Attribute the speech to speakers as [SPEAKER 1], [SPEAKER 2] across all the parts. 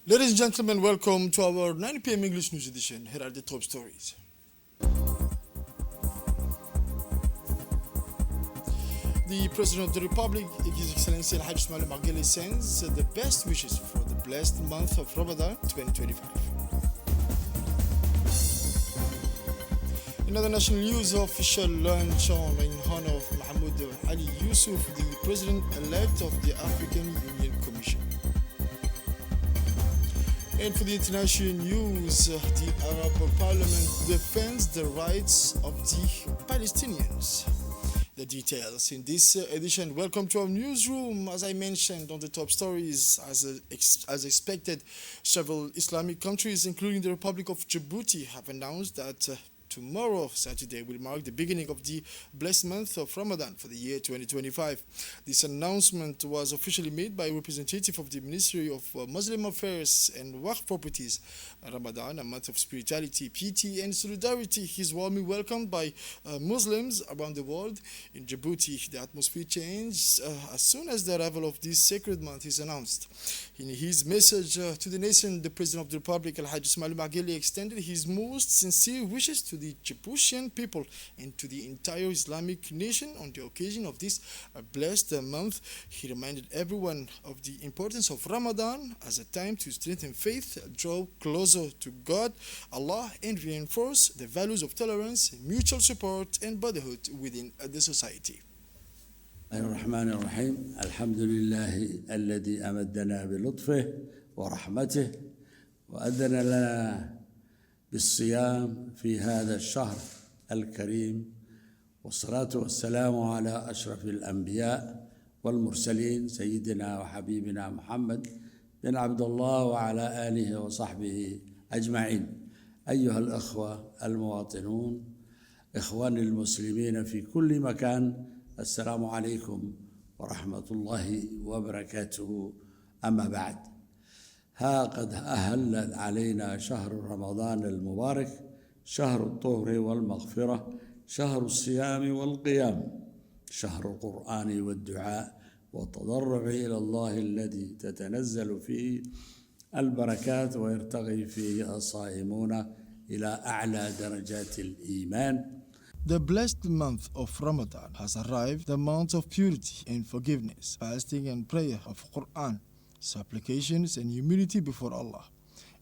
[SPEAKER 1] Ladies and gentlemen, welcome to our 9 p.m. English News Edition. Here are the top stories. The President of the Republic, His Excellency Al Hajj Ismail Maghili, sends the best wishes for the blessed month of Ramadan 2025. In other national news, official launch in honor of Mahmoud Ali Yusuf, the President-elect of the African Union Commission. And for the international news, the Arab Parliament defends the rights of the Palestinians. The details in this edition. Welcome to our newsroom. As I mentioned on the top stories, as expected, several Islamic countries, including the Republic of Djibouti, have announced that tomorrow, Saturday, will mark the beginning of the blessed month of Ramadan for the year 2025. This announcement was officially made by a representative of the Ministry of Muslim Affairs and Waqf Properties. Ramadan, a month of spirituality, piety, and solidarity, is warmly welcomed by Muslims around the world. In Djibouti, the atmosphere changed as soon as the arrival of this sacred month is announced. In his message to the nation, the President of the Republic, Al Hajj Ismail Maghili, extended his most sincere wishes to the Djiboutian people and to the entire Islamic nation on the occasion of this blessed month. He reminded everyone of the importance of Ramadan as a time to strengthen faith, draw closer to God, Allah, and reinforce the values of tolerance, mutual support, and brotherhood within the society.
[SPEAKER 2] الرحمن الرحيم الحمد لله الذي أمدنا بلطفه ورحمته وأذن لنا بالصيام في هذا الشهر الكريم والصلاة والسلام على أشرف الأنبياء والمرسلين سيدنا وحبيبنا محمد بن عبد الله وعلى آله وصحبه أجمعين. أيها الأخوة المواطنون، إخواني المسلمين في كل مكان، السلام عليكم ورحمة الله وبركاته. أما بعد، ها قد أهل علينا شهر رمضان المبارك، شهر الطهر والمغفرة، شهر الصيام والقيام، شهر القرآن والدعاء والتضرع إلى الله الذي تتنزل فيه البركات ويرتقي فيه الصائمون إلى أعلى درجات الإيمان.
[SPEAKER 1] The blessed month of Ramadan has arrived, the month of purity and forgiveness, fasting and prayer, of Quran, supplications and humility before Allah.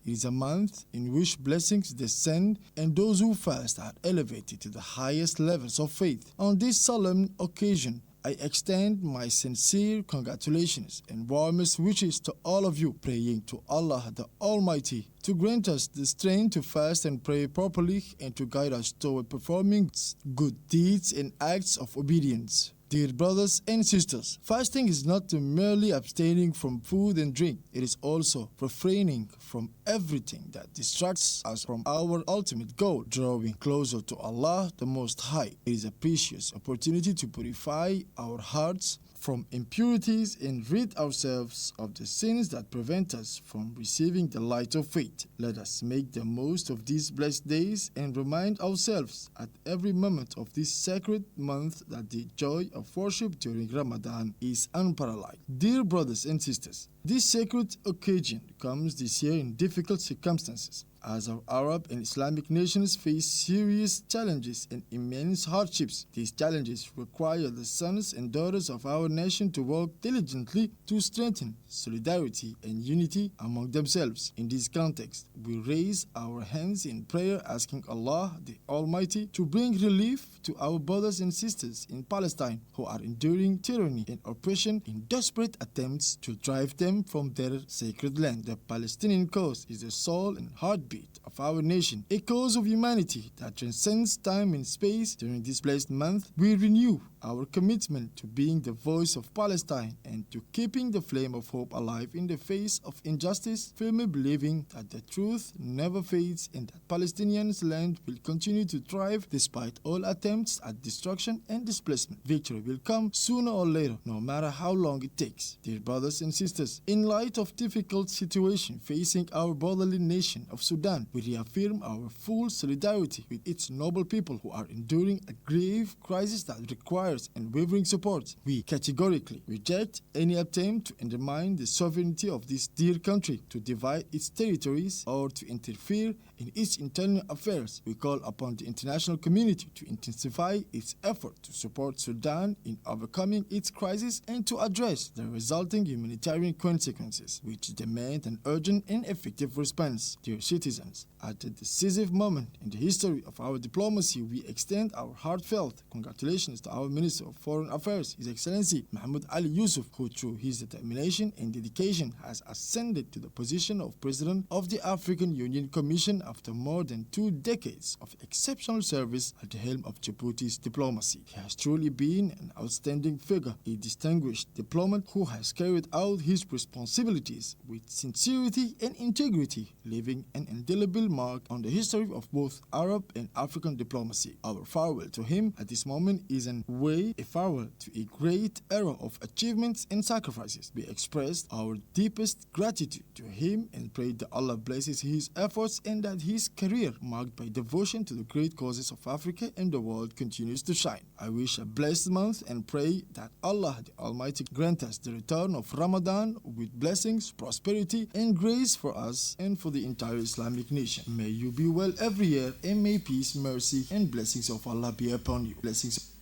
[SPEAKER 1] It is a month in which blessings descend and those who fast are elevated to the highest levels of faith. On this solemn occasion, I extend my sincere congratulations and warmest wishes to all of you, praying to Allah the Almighty to grant us the strength to fast and pray properly and to guide us toward performing good deeds and acts of obedience. Dear brothers and sisters, fasting is not merely abstaining from food and drink. It is also refraining from everything that distracts us from our ultimate goal, drawing closer to Allah the Most High. It is a precious opportunity to purify our hearts from impurities and rid ourselves of the sins that prevent us from receiving the light of faith. Let us make the most of these blessed days and remind ourselves at every moment of this sacred month that the joy of worship during Ramadan is unparalleled. Dear brothers and sisters, this sacred occasion comes this year in difficult circumstances, as our Arab and Islamic nations face serious challenges and immense hardships. These challenges require the sons and daughters of our nation to work diligently to strengthen solidarity and unity among themselves. In this context, we raise our hands in prayer asking Allah the Almighty to bring relief to our brothers and sisters in Palestine who are enduring tyranny and oppression in desperate attempts to drive them from their sacred land. The Palestinian cause is the soul and heartbeat of our nation, a cause of humanity that transcends time and space. During this blessed month, we renew our commitment to being the voice of Palestine and to keeping the flame of hope alive in the face of injustice, firmly believing that the truth never fades and that Palestinians' land will continue to thrive despite all attempts at destruction and displacement. Victory will come sooner or later, no matter how long it takes. Dear brothers and sisters, in light of difficult situation facing our brotherly nation of Sudan, we reaffirm our full solidarity with its noble people who are enduring a grave crisis that requires Affairs unwavering support. We categorically reject any attempt to undermine the sovereignty of this dear country, to divide its territories, or to interfere in its internal affairs. We call upon the international community to intensify its effort to support Sudan in overcoming its crisis and to address the resulting humanitarian consequences, which demand an urgent and effective response. Dear citizens, at a decisive moment in the history of our diplomacy, we extend our heartfelt congratulations to our Minister of Foreign Affairs, His Excellency Mahmoud Ali Yusuf, who through his determination and dedication has ascended to the position of President of the African Union Commission after more than 2 decades of exceptional service at the helm of Djibouti's diplomacy. He has truly been an outstanding figure, a distinguished diplomat who has carried out his responsibilities with sincerity and integrity, leaving an indelible mark on the history of both Arab and African diplomacy. Our farewell to him at this moment is in a way a farewell to a great era of achievements and sacrifices. We express our deepest gratitude to him and pray that Allah blesses his efforts and that his career, marked by devotion to the great causes of Africa and the world, continues to shine. I wish a blessed month and pray that Allah the Almighty grant us the return of Ramadan with blessings, prosperity, and grace for us and for the entire Islamic nation. May you be well every year, and may peace, mercy, and blessings of Allah be upon you. Blessings.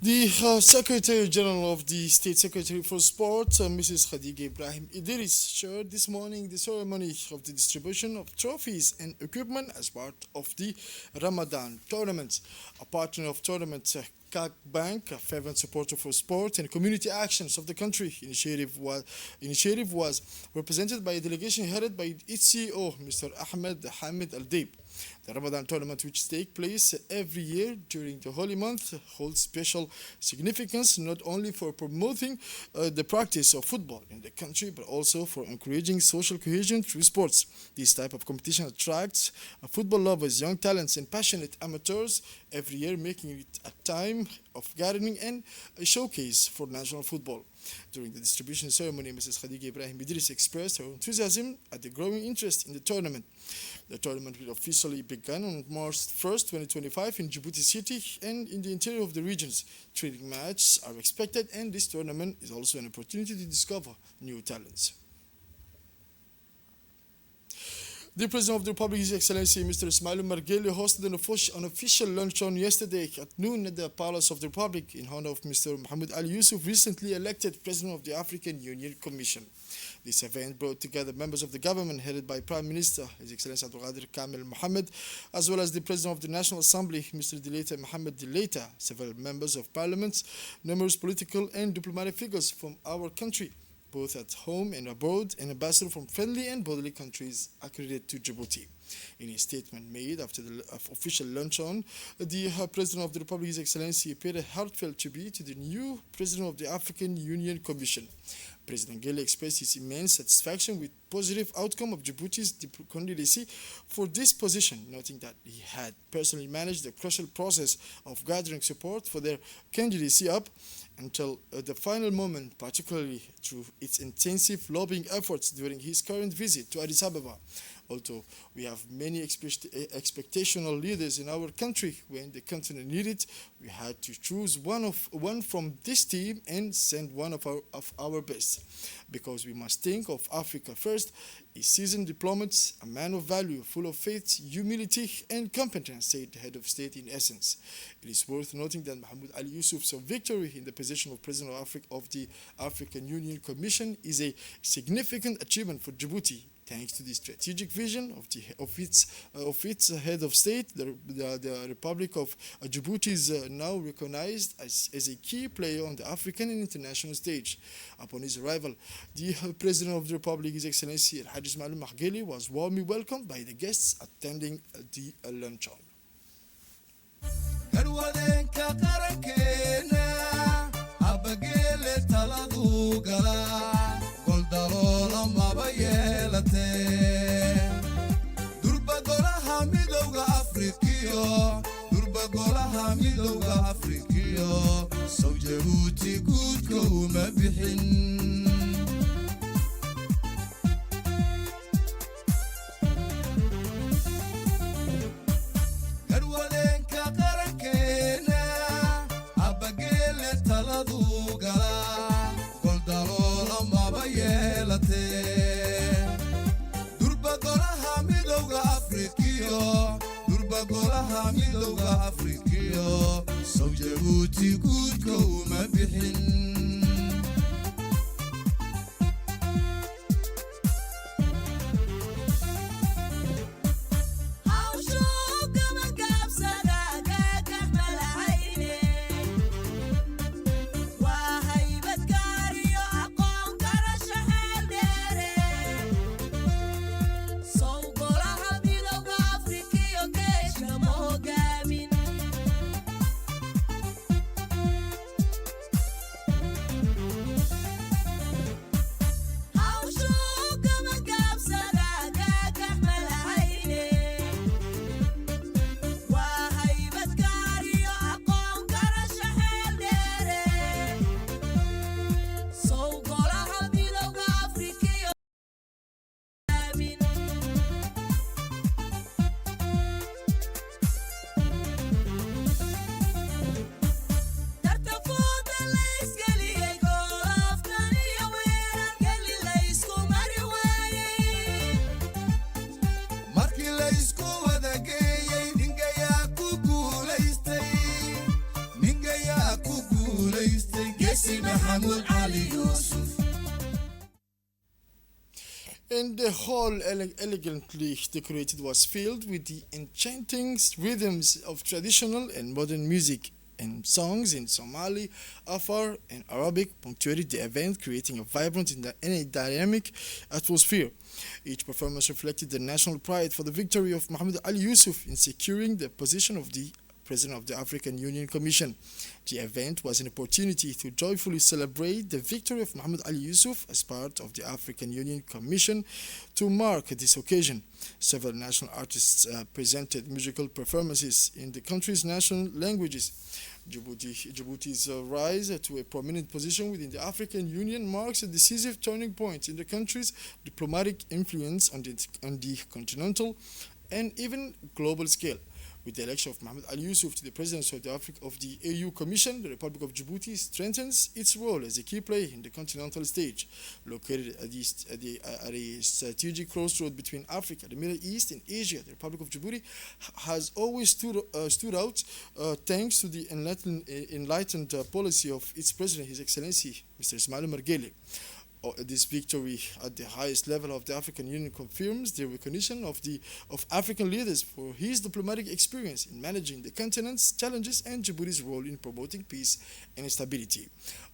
[SPEAKER 1] The Secretary General of the State Secretary for Sport, Mrs. Khadija Ibrahim Idris, shared this morning the ceremony of the distribution of trophies and equipment as part of the Ramadan tournament. A partner of tournament, CAC Bank, a fervent supporter for sport and community actions of the country, initiative was represented by a delegation headed by its CEO, Mr. Ahmed Hamid Al-Deib. The Ramadan tournament, which takes place every year during the holy month, holds special significance not only for promoting the practice of football in the country, but also for encouraging social cohesion through sports. This type of competition attracts football lovers, young talents, and passionate amateurs every year, making it a time of gathering and a showcase for national football. During the distribution ceremony, Mrs. Khadija Ibrahim Idris expressed her enthusiasm at the growing interest in the tournament. The tournament will officially begin on March 1st, 2025 in Djibouti City and in the interior of the regions. Training matches are expected, and this tournament is also an opportunity to discover new talents. The President of the Republic, His Excellency Mr. Ismail Margeli, hosted an official luncheon yesterday at noon at the Palace of the Republic in honor of Mr. Mahmoud Ali Yusuf, recently elected President of the African Union Commission. This event brought together members of the government headed by Prime Minister His Excellency Abdulqadir Kamel Mohammed, as well as the President of the National Assembly, Mr. Dileita Mohammed Dileita, several members of parliament, numerous political and diplomatic figures from our country, both at home and abroad, and ambassadors from friendly and brotherly countries accredited to Djibouti. In a statement made after the official luncheon, the President of the Republic, His Excellency, paid a heartfelt tribute to the new President of the African Union Commission. President Gele expressed his immense satisfaction with positive outcome of Djibouti's candidacy for this position, noting that he had personally managed the crucial process of gathering support for their candidacy up until the final moment, particularly through its intensive lobbying efforts during his current visit to Addis Ababa. Although we have many expectational leaders in our country, when the continent needed, we had to choose one from this team and send one of our best. Because we must think of Africa first, a seasoned diplomat, a man of value, full of faith, humility, and competence, said the head of state in essence. It is worth noting that Mahmoud Ali Yusuf's victory in the position of President of the African Union Commission is a significant achievement for Djibouti, thanks to the strategic vision of its head of state. The Republic of Djibouti is now recognized as a key player on the African and international stage. Upon his arrival, the President of the Republic, His Excellency Al-Hajj Ismail Margeli, was warmly welcomed by the guests attending the luncheon.
[SPEAKER 3] durba golaha midowga afrikiyo sow jabuuti guudka uma bixin garwadeenka qarankeena jabuuti guudka uma bixin markii la isku wada geeyey ningayaa ku guulaystay geesi maxamuud cali yuusuf
[SPEAKER 1] And the hall, elegantly decorated, was filled with the enchanting rhythms of traditional and modern music and songs in Somali, Afar, and Arabic punctuated the event, creating a vibrant and a dynamic atmosphere. Each performance reflected the national pride for the victory of Mohammed Ali Yusuf in securing the position of the President of the African Union Commission. The event was an opportunity to joyfully celebrate the victory of Mohammed Ali Yusuf as part of the African Union Commission. To mark this occasion, several national artists presented musical performances in the country's national languages. Djibouti's rise to a prominent position within the African Union marks a decisive turning point in the country's diplomatic influence on the continental and even global scale. With the election of Mohammed Ali Yusuf to the presidency of the AU Commission, the Republic of Djibouti strengthens its role as a key player in the continental stage. Located at a strategic crossroad between Africa, the Middle East, and Asia, the Republic of Djibouti has always stood out thanks to the enlightened policy of its president, His Excellency, Mr. Ismail Margele. This victory at the highest level of the African Union confirms the recognition of African leaders for his diplomatic experience in managing the continent's challenges and Djibouti's role in promoting peace and stability.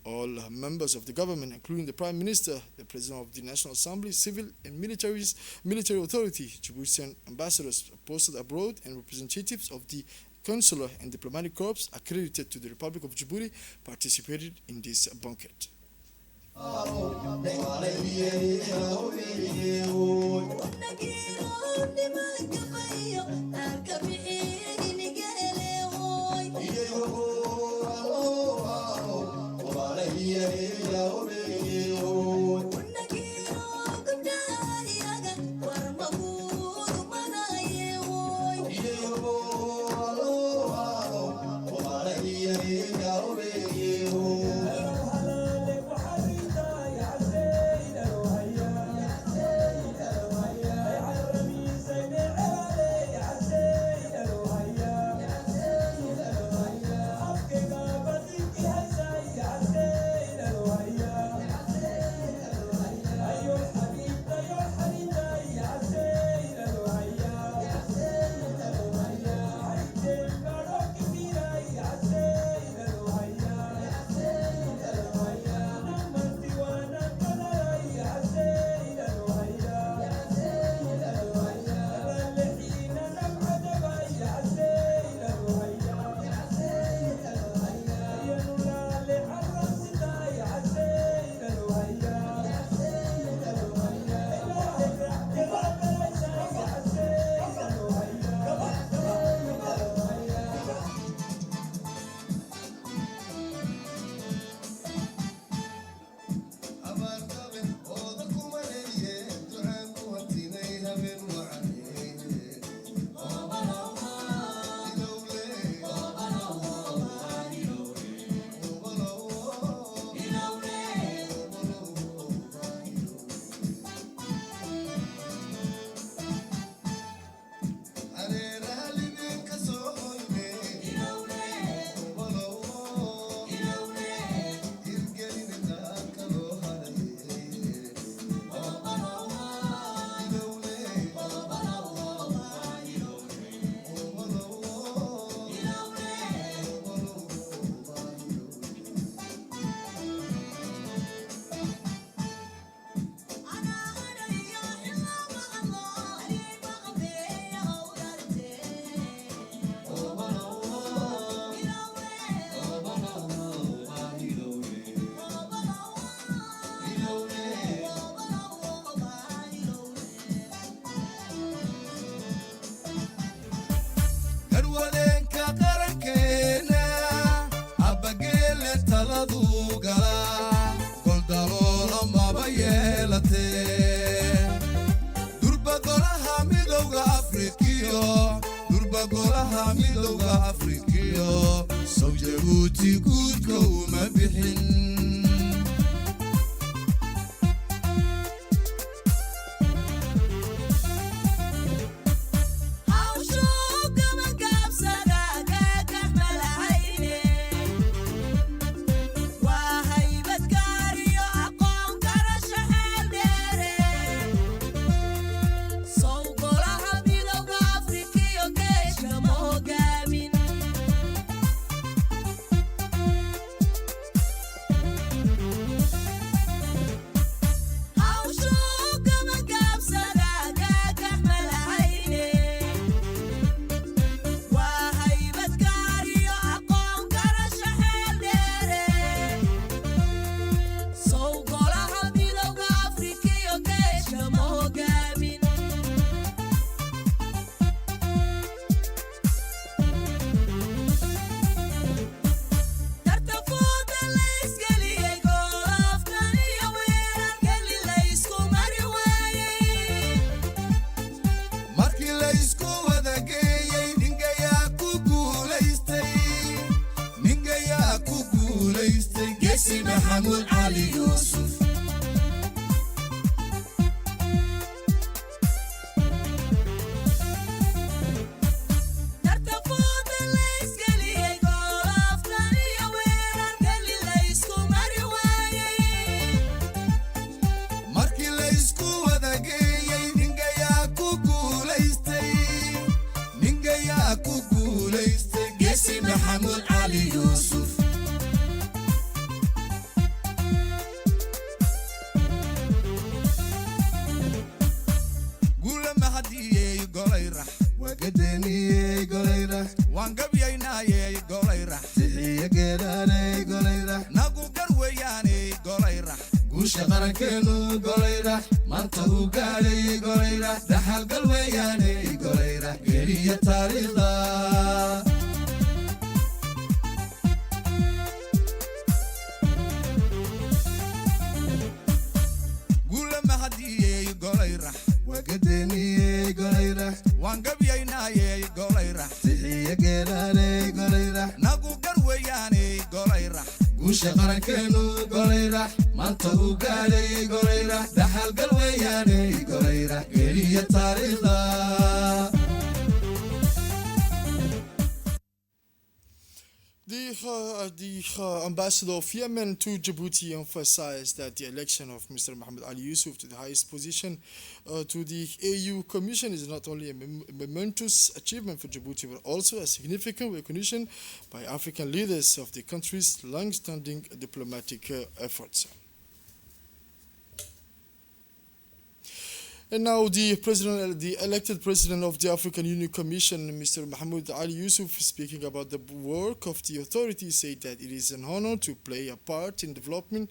[SPEAKER 1] All members of the government, including the Prime Minister, the President of the National Assembly, civil and military authority, Djiboutian ambassadors posted abroad, and representatives of the consular and diplomatic corps accredited to the Republic of Djibouti participated in this banquet.
[SPEAKER 3] jabuuti guudka uma bixin محمود علي يوسف محمود علي يوسف قول ما حدي يقول يرح وقدني يقول يرح وانقبينا يقول يرح تحية قراني يقول يرح نقو قروياني يقول يرح قوش غركينو يقول يرح منطقو قالي يقول يرح دحل قلوياني يقول يرح قرية تاريخا وقدني قليرح وانقبينا قليرح تحية قراني قليرح نقو قروياني قليرح قوش غركينو قليرح منطقو قالي قليرح دحل قلوياني قليرح قرية تاريخا
[SPEAKER 1] The ambassador of Yemen to Djibouti emphasized that the election of Mr. Mohammed Ali Yusuf to the highest position to the AU Commission is not only a momentous achievement for Djibouti but also a significant recognition by African leaders of the country's long-standing diplomatic efforts. And now the elected president of the African Union Commission, Mr. Mahmoud Ali Yusuf, speaking about the work of the authorities, said that it is an honor to play a part in developing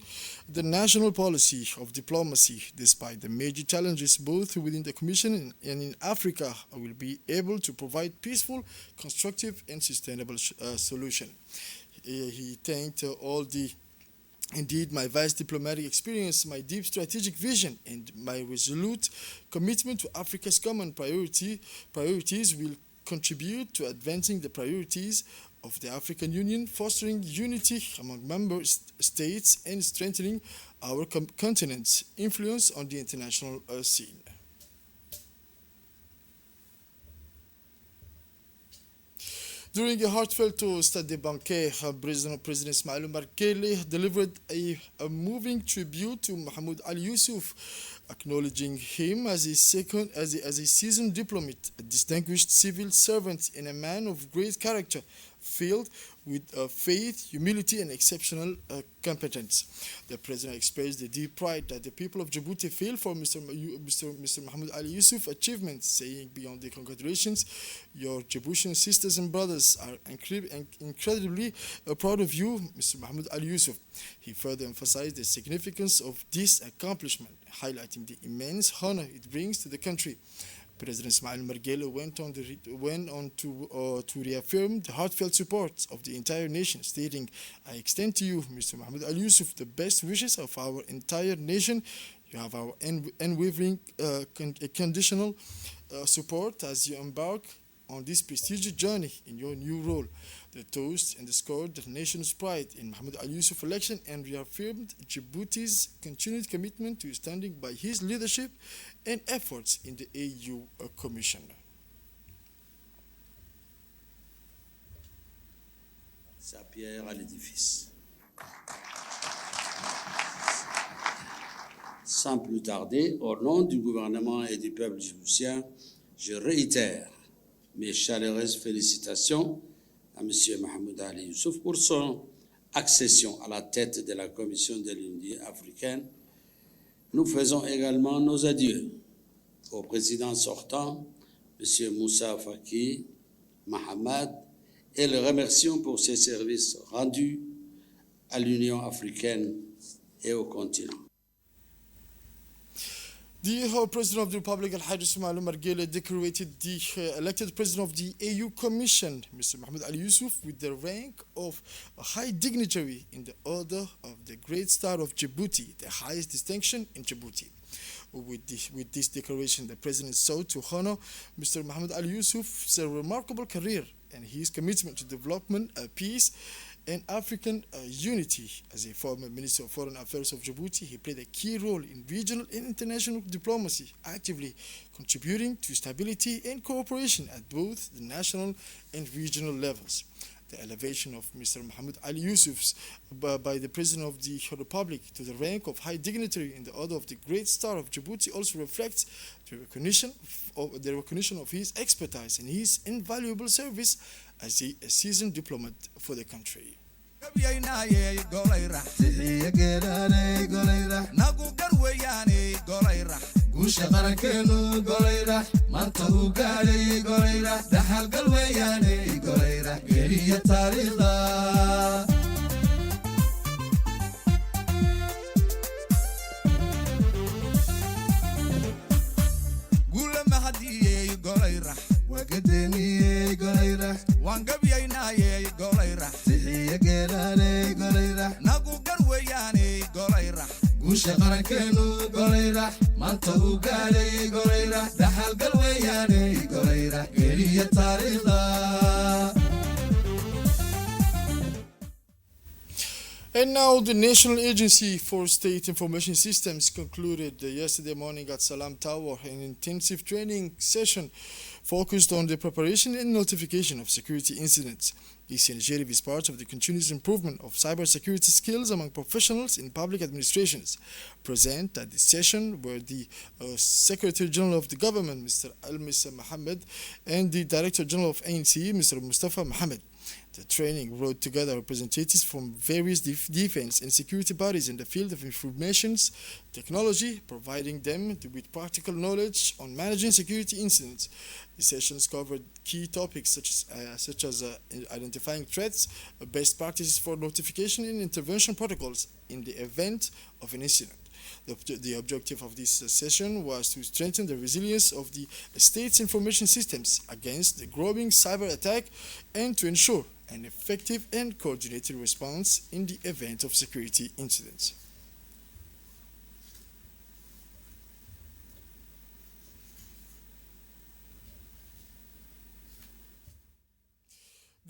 [SPEAKER 1] the national policy of diplomacy. Despite the major challenges both within the Commission and in Africa, I will be able to provide peaceful, constructive, and sustainable solution. He thanked Indeed, my vast diplomatic experience, my deep strategic vision, and my resolute commitment to Africa's common priorities will contribute to advancing the priorities of the African Union, fostering unity among member states, and strengthening our continent's influence on the international scene. During a heartfelt toast at the banquet, President Ismail Omar Guelleh delivered a moving tribute to Mahmoud Ali Yusuf, acknowledging him as a seasoned diplomat, a distinguished civil servant, and a man of great character, filled with faith, humility, and exceptional competence. The President expressed the deep pride that the people of Djibouti feel for Mr. Mahmoud Ali Yusuf's achievements, saying, beyond the congratulations, your Djiboutian sisters and brothers are incredibly proud of you, Mr. Mahmoud Ali Yusuf. He further emphasized the significance of this accomplishment, highlighting the immense honor it brings to the country. President Ismail Omar Guelleh went on to reaffirm the heartfelt support of the entire nation, stating, I extend to you, Mr. Mahmoud Ali Yusuf, the best wishes of our entire nation. You have our unwavering, conditional support as you embark on this prestigious journey in your new role. The toast underscored the nation's pride in Mohamed Ali Yusuf election and reaffirmed Djibouti's continued commitment to standing by his leadership and efforts in the AU Commission.
[SPEAKER 2] Sa pierre à l'édifice. Sans plus tarder, au nom du gouvernement et du peuple djiboutien, je réitère mes chaleureuses félicitations à M. Mohamed Ali Youssouf pour son accession à la tête de la Commission de l'Union africaine. Nous faisons également nos adieux au président sortant, M. Moussa Faki Mahamad, et le remercions pour ses services rendus à l'Union africaine et au continent.
[SPEAKER 1] The President of the Republic, Al-Hajj Ismail Omar Guelleh, decorated the elected President of the AU Commission, Mr. Mohamed Ali Yusuf, with the rank of a high dignitary in the Order of the Great Star of Djibouti, the highest distinction in Djibouti. With this decoration, the President sought to honor Mr. Mohamed Ali Yusuf's remarkable career and his commitment to development, peace, and African unity. As a former Minister of Foreign Affairs of Djibouti, he played a key role in regional and international diplomacy, actively contributing to stability and cooperation at both the national and regional levels. The elevation of Mr. Mohamed Ali Yusuf by the President of the Republic to the rank of high dignitary in the Order of the Great Star of Djibouti also reflects the recognition of his expertise and his invaluable service as a seasoned diplomat for the country.
[SPEAKER 3] guusha qarankeenu golayra maanta uu gaadhay golayra dhaxal gal weeyaane golayra geliya taariikhda guula mahadiyey golayra wagadeniyey golayra waan gabyaynayey golayra sixiya geelaaney golayra nagu gar weeyaane golayra guusha qarankeenu golayra maanta uu gaadhay golayra dhaxal gal weeyaane golayra geliya taariikhda.
[SPEAKER 1] And now the National Agency for State Information Systems concluded yesterday morning at Salam Tower an intensive training session focused on the preparation and notification of security incidents. This initiative is part of the continuous improvement of cybersecurity skills among professionals in public administrations. Present at this session were the Secretary General of the Government, Mr. Almis Mohammed, and the Director General of ANC, Mr. Mustafa Mohammed. The training brought together representatives from various defense and security bodies in the field of information technology, providing them with practical knowledge on managing security incidents. The sessions covered key topics such as identifying threats, best practices for notification and intervention protocols in the event of an incident. The objective of this session was to strengthen the resilience of the state's information systems against the growing cyber attack and to ensure an effective and coordinated response in the event of security incidents.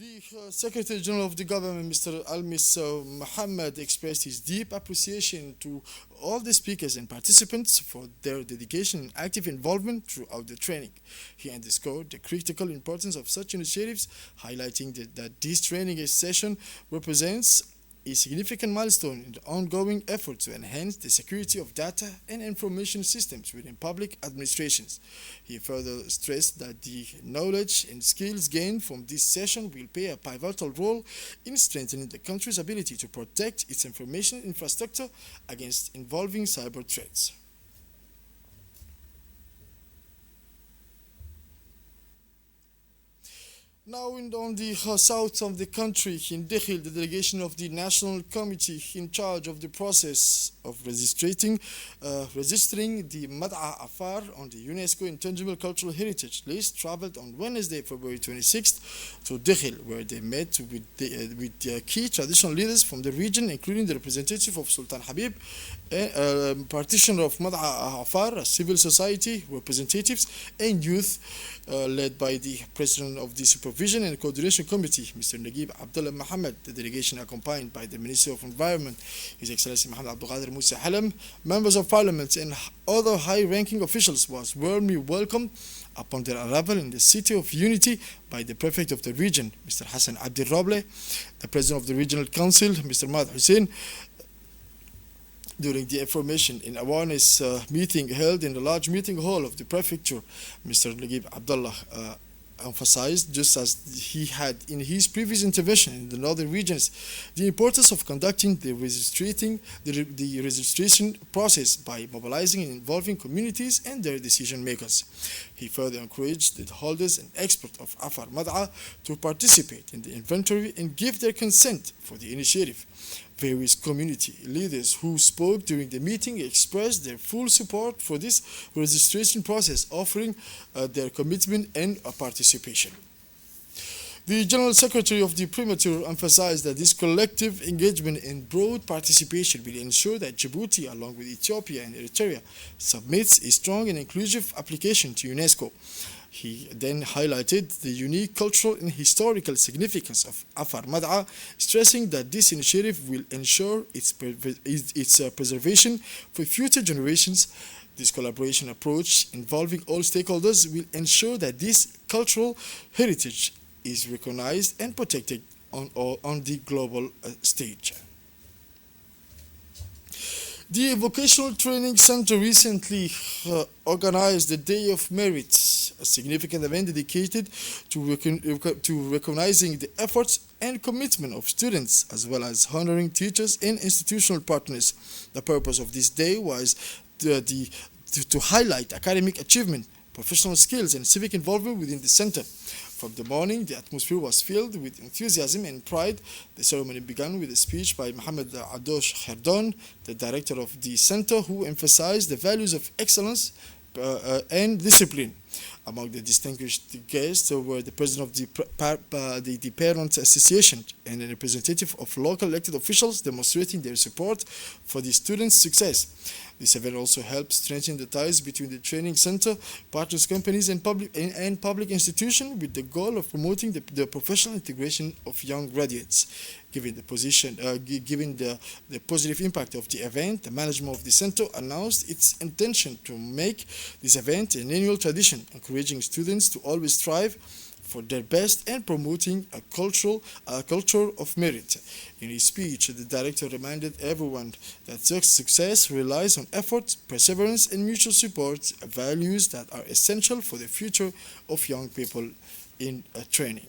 [SPEAKER 1] The Secretary General of the Government, Mr. Almis Mohammed, expressed his deep appreciation to all the speakers and participants for their dedication and active involvement throughout the training. He underscored the critical importance of such initiatives, highlighting that this training session represents a significant milestone in the ongoing effort to enhance the security of data and information systems within public administrations. He further stressed that the knowledge and skills gained from this session will play a pivotal role in strengthening the country's ability to protect its information infrastructure against evolving cyber threats. Now, on the south of the country, in Dekhil, the delegation of the National Committee in charge of the process of registering the Mad'a Afar on the UNESCO Intangible Cultural Heritage List traveled on Wednesday, February 26th to Dekhil, where they met with key traditional leaders from the region, including the representative of Sultan Habib, practitioner of Mad'a Afar, civil society representatives, and youth, led by the President of the Supervision and Coordination Committee, Mr. Naguib Abdullah Mohammed. The delegation, accompanied by the Minister of Environment, His Excellency Mohammed Abdul Qadir Musa Halam, members of Parliament, and other high-ranking officials, was warmly welcomed upon their arrival in the City of Unity by the Prefect of the region, Mr. Hassan Abdi Roble, the President of the Regional Council, Mr. Mahd Hussein. During the information and awareness meeting held in the large meeting hall of the prefecture, Mr. Naguib Abdullah emphasized, just as he had in his previous intervention in the northern regions, the importance of conducting the registration process by mobilizing and involving communities and their decision makers. He further encouraged the holders and experts of Afar Mad'a to participate in the inventory and give their consent for the initiative. Various community leaders who spoke during the meeting expressed their full support for this registration process, offering their commitment and participation. The General Secretary of the Primature emphasized that this collective engagement and broad participation will ensure that Djibouti, along with Ethiopia and Eritrea, submits a strong and inclusive application to UNESCO. He then highlighted the unique cultural and historical significance of Afar Mad'a, stressing that this initiative will ensure its preservation for future generations. This collaboration approach, involving all stakeholders, will ensure that this cultural heritage is recognized and protected on the global stage. The Vocational Training Center recently organized the Day of Merit, a significant event dedicated to recognizing the efforts and commitment of students, as well as honoring teachers and institutional partners. The purpose of this day was to highlight academic achievement, professional skills, and civic involvement within the center. From the morning, the atmosphere was filled with enthusiasm and pride. The ceremony began with a speech by Mohammed Adosh Kherdon, the director of the center, who emphasized the values of excellence and discipline. Among the distinguished guests were the president of the Parents Association and a representative of local elected officials, demonstrating their support for the students' success. This event also helped strengthen the ties between the training center, partners companies, and public institutions, with the goal of promoting the professional integration of young graduates. Given the positive impact of the event, the management of the center announced its intention to make this event an annual tradition, encouraging students to always strive for their best and promoting a culture of merit. In his speech, the director reminded everyone that success relies on effort, perseverance, and mutual support, values that are essential for the future of young people in training.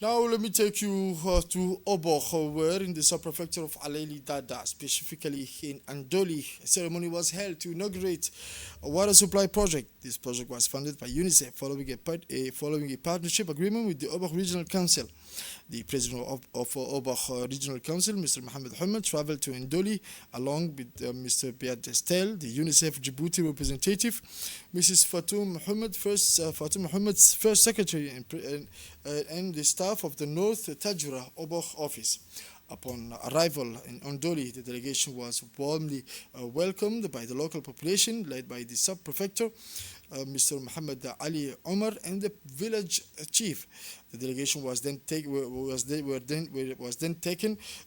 [SPEAKER 1] Now let me take you to Obokh, where in the sub-prefecture of Alaili Dada, specifically in Andoli, a ceremony was held to inaugurate a water supply project. This project was funded by UNICEF following a partnership agreement with the Obokh Regional Council. The president of Obokh Regional Council, Mr. Mohammed Hamad, traveled to Andoli along with Mr. Beat Destel, the UNICEF Djibouti representative, Mrs. Fatou Mohammed's first secretary, and the staff of the North Tajura Obokh office. Upon arrival in Andoli, the delegation was warmly welcomed by the local population, led by the sub-prefecture, Mr. Muhammad Ali Omar, and the village chief. The delegation was then taken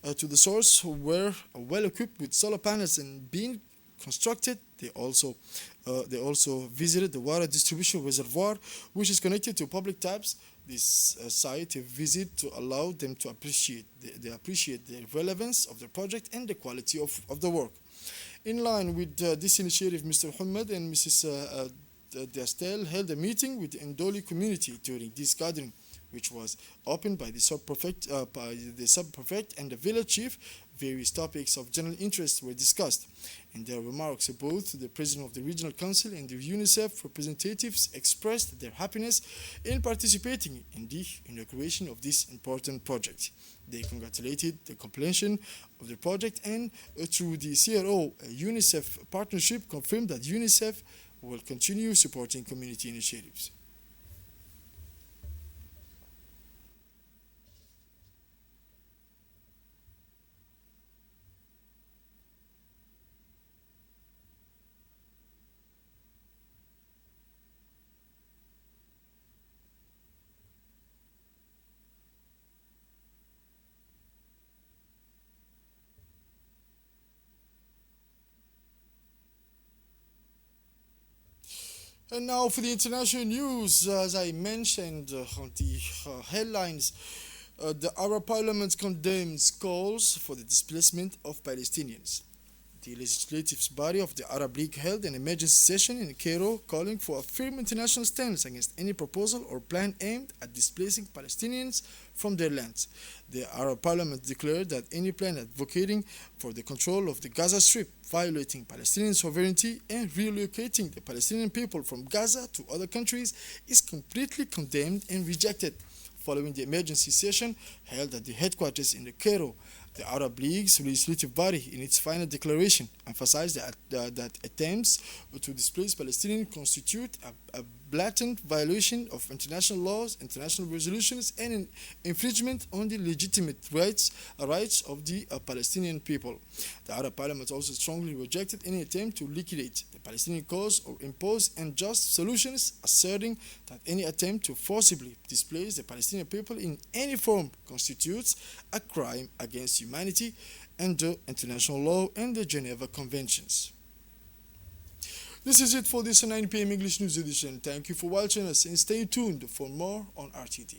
[SPEAKER 1] to the source, who were well equipped with solar panels and being constructed. They also visited the water distribution reservoir, which is connected to public taps. This site a visit to allow them to appreciate the relevance of the project and the quality of the work. In line with this initiative, Mr. Muhammad and Mrs. Dastel held a meeting with the Ndoli community during this gathering, which was opened by the sub-prefect and the village chief. Various topics of general interest were discussed. In their remarks, both the president of the regional council and the UNICEF representatives expressed their happiness in participating in the inauguration of this important project. They congratulated the completion of the project and through the CRO UNICEF partnership confirmed that UNICEF will continue supporting community initiatives. And now for the international news, as I mentioned on the headlines, the Arab Parliament condemns calls for the displacement of Palestinians. The legislative body of the Arab League held an emergency session in Cairo calling for a firm international stance against any proposal or plan aimed at displacing Palestinians from their lands. The Arab Parliament declared that any plan advocating for the control of the Gaza Strip, violating Palestinian sovereignty, and relocating the Palestinian people from Gaza to other countries is completely condemned and rejected. Following the emergency session held at the headquarters in Cairo, the Arab League's legislative body, in its final declaration, emphasized that attempts to displace Palestinians constitute a blatant violation of international laws, international resolutions, and an infringement on the legitimate rights of the Palestinian people. The Arab Parliament also strongly rejected any attempt to liquidate the Palestinian cause or impose unjust solutions, asserting that any attempt to forcibly displace the Palestinian people in any form constitutes a crime against humanity under international law and the Geneva Conventions. This is it for this 9 p.m. English News Edition. Thank you for watching us and stay tuned for more on RTD.